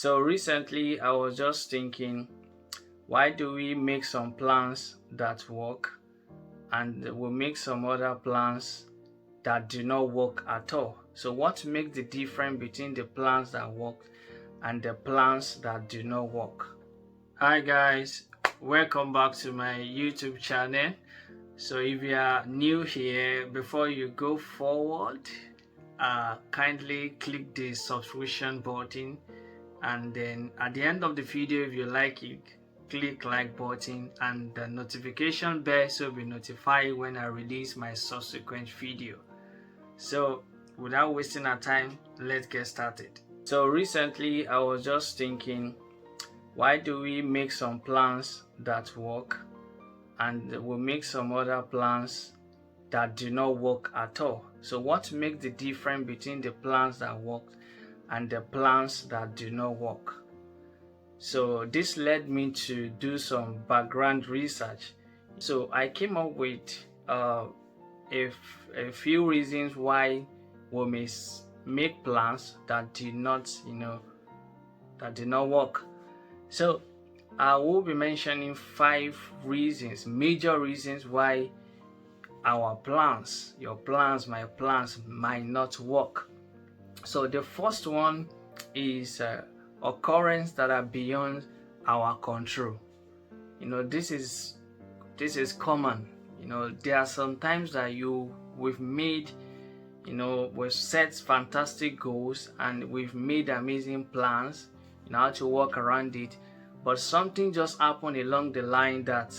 So recently I was just thinking, why do we make some plans that work and we make some other plans that do not work at all? So what makes the difference between the plans that work and the plans that do not work? Hi guys, welcome back to my YouTube channel. So if you are new here, before you go forward, kindly click the subscription button, and then at the end of the video, if you like it, click like button and the notification bell so you'll be notified when I release my subsequent video. So without wasting our time, let's get started. So recently I was just thinking, why do we make some plans that work and we make some other plans that do not work at all? So what makes the difference between the plans that work and the plans that do not work? So this led me to do some background research. So I came up with a few reasons why we may make plans that did not work. So I will be mentioning 5 reasons, major reasons why our plans, your plans, my plans might not work. So the first one is occurrence that are beyond our control. This is common. There are some times that we've made, we've set fantastic goals and we've made amazing plans, how to work around it, but something just happened along the line that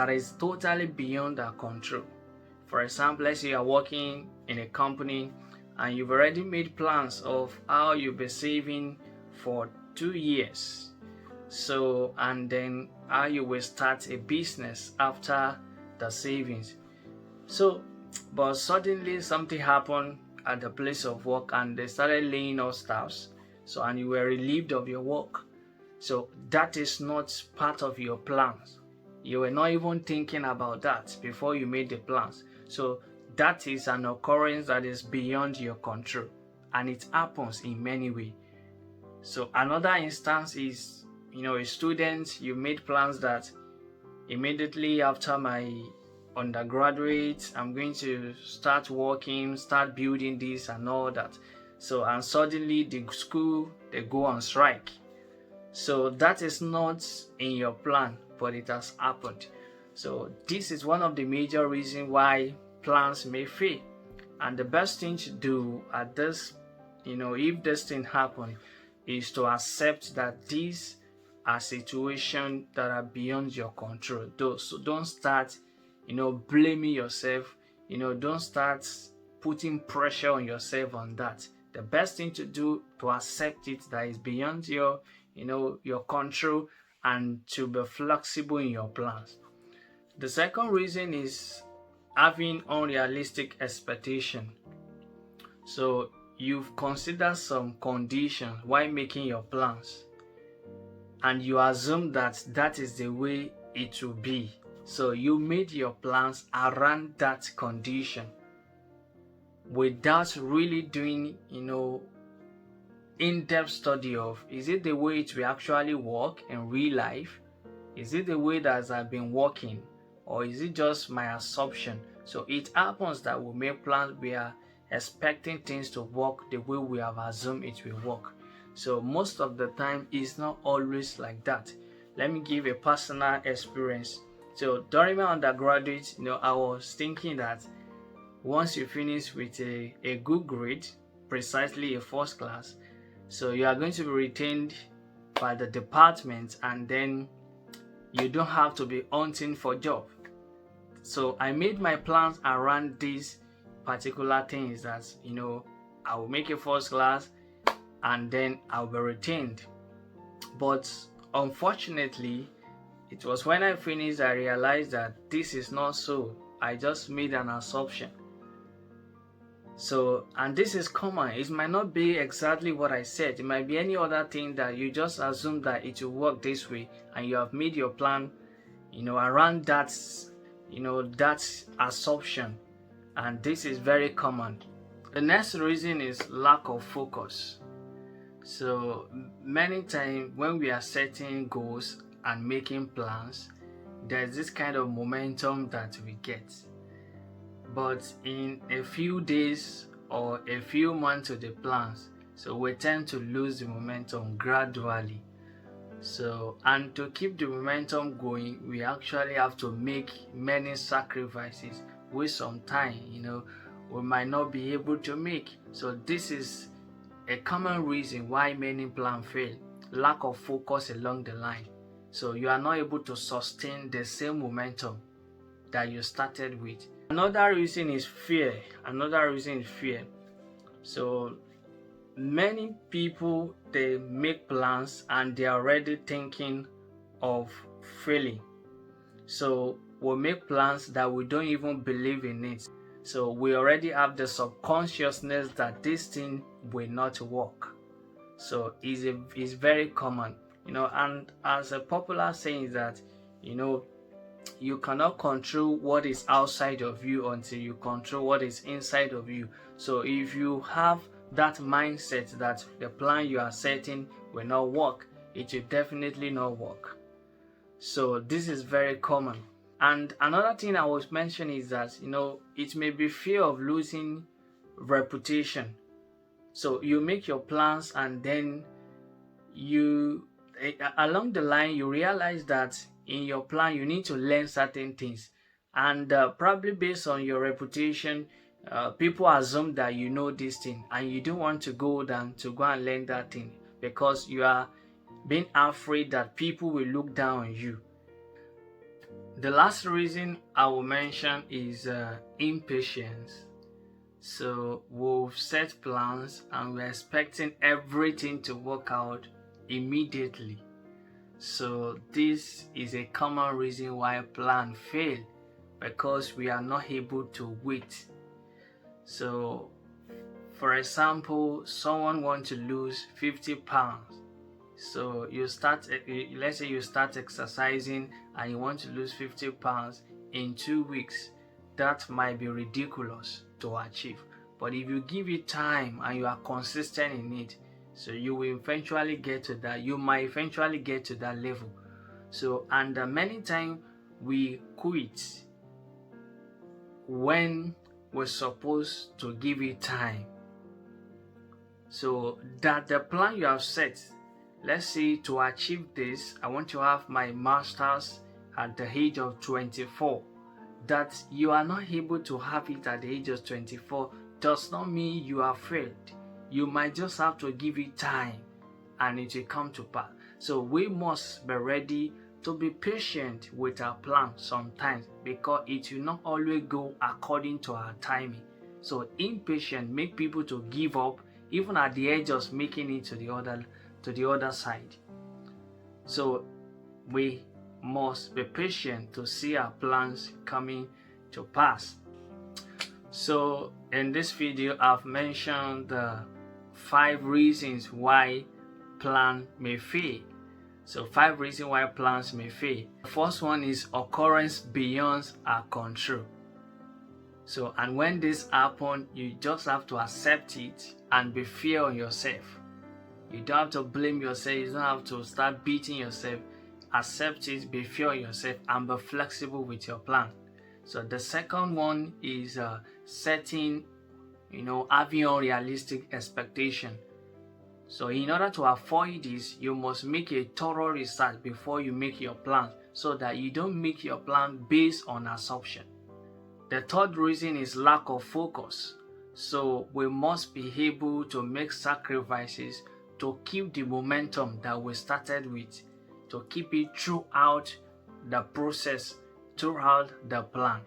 is totally beyond our control. For example, let's say you're working in a company and you've already made plans of how you'll be saving for 2 years. So, and then how you will start a business after the savings. So, but suddenly something happened at the place of work and they started laying off staffs. So, and you were relieved of your work. So that is not part of your plans. You were not even thinking about that before you made the plans. So that is an occurrence that is beyond your control, and it happens in many ways. So another instance is, a student, you made plans that immediately after my undergraduate, I'm going to start working, start building this and all that. So, and suddenly the school, they go on strike. So that is not in your plan, but it has happened. So this is one of the major reasons why plans may fail. And the best thing to do at this, if this thing happens, is to accept that these are situations that are beyond your control. So don't start, blaming yourself. Don't start putting pressure on yourself on that. The best thing to do to accept it that is beyond your control, and to be flexible in your plans. The second reason is having unrealistic expectation. So you've considered some conditions while making your plans, and you assume that that is the way it will be. So you made your plans around that condition without really doing, in-depth study of, is it the way it will actually work in real life? Is it the way that I've been working, or is it just my assumption? So it happens that we make plans, we are expecting things to work the way we have assumed it will work. So most of the time it's not always like that. Let me give a personal experience. So during my undergraduate, I was thinking that once you finish with a good grade, precisely a first class, so you are going to be retained by the department, and then you don't have to be hunting for job. So I made my plans around these particular things, that I will make a first class and then I'll be retained. But unfortunately, it was when I finished I realized that this is not so. I just made an assumption. So, and this is common. It might not be exactly what I said. It might be any other thing that you just assume that it will work this way, and you have made your plan, around that, that assumption. And this is very common. The next reason is lack of focus. So many times when we are setting goals and making plans, there's this kind of momentum that we get. But in a few days or a few months of the plans, so we tend to lose the momentum gradually. So, and to keep the momentum going, we actually have to make many sacrifices with some time, we might not be able to make. So this is a common reason why many plans fail: lack of focus along the line. So you are not able to sustain the same momentum that you started with. Another reason is fear. So many people, they make plans and they are already thinking of failing. So we make plans that we don't even believe in it. So we already have the subconsciousness that this thing will not work. So it's very common, and as a popular saying is that, you cannot control what is outside of you until you control what is inside of you. So if you have that mindset that the plan you are setting will not work, it will definitely not work. So this is very common. And another thing I was mentioning is that, it may be fear of losing reputation. So you make your plans and then along the line you realize that in your plan you need to learn certain things, and probably based on your reputation, people assume that you know this thing and you don't want to go down to go and learn that thing because you are being afraid that people will look down on you. The last reason I will mention is impatience. So we've set plans and we're expecting everything to work out immediately. So this is a common reason why plans fail, because we are not able to wait. So for example, someone wants to lose 50 pounds. So let's say you start exercising and you want to lose 50 pounds in 2 weeks. That might be ridiculous to achieve. But if you give it time and you are consistent in it, so you will eventually get to that. You might eventually get to that level. So, and many times we quit when we're supposed to give it time. So that the plan you have set, let's say to achieve this, I want to have my master's at the age of 24. That you are not able to have it at the age of 24 does not mean you have failed. You might just have to give it time and it will come to pass. So we must be ready to be patient with our plan sometimes, because it will not always go according to our timing. So impatience make people to give up even at the edge of making it to the other side. So we must be patient to see our plans coming to pass. So in this video, I've mentioned the 5 reasons why plan may fail. So 5 reasons why plans may fail. The first one is occurrence beyond our control. So, and when this happens, you just have to accept it and be fair on yourself. You don't have to blame yourself. You don't have to start beating yourself. Accept it, be fair on yourself, and be flexible with your plan. So the second one is setting, having unrealistic expectation. So in order to avoid this, you must make a thorough research before you make your plan, so that you don't make your plan based on assumption. The third reason is lack of focus. So we must be able to make sacrifices to keep the momentum that we started with, to keep it throughout the process, throughout the plan.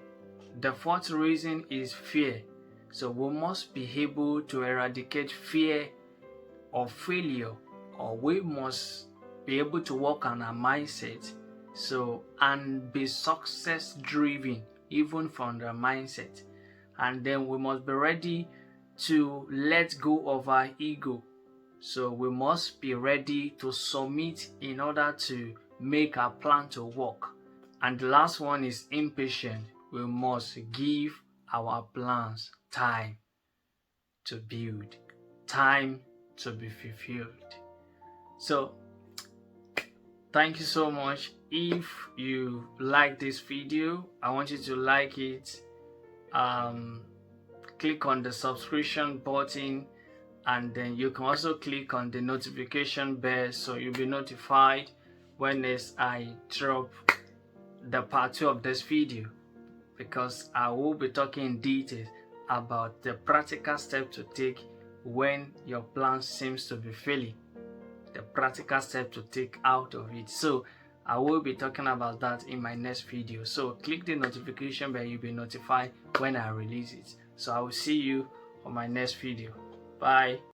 The fourth reason is fear. So we must be able to eradicate fear of failure, or we must be able to work on our mindset, and be success driven even from the mindset. And then we must be ready to let go of our ego. So we must be ready to submit in order to make our plan to work. And the last one is impatient. We must give our plans time to build, time to be fulfilled. So thank you so much. If you like this video, I want you to like it. Click on the subscription button, and then you can also click on the notification bell so you'll be notified when I drop the part 2 of this video, because I will be talking in detail about the practical step to take when your plan seems to be failing, the practical step to take out of it. So I will be talking about that in my next video. So click the notification bell, you'll be notified when I release it. So I will see you on my next video. Bye.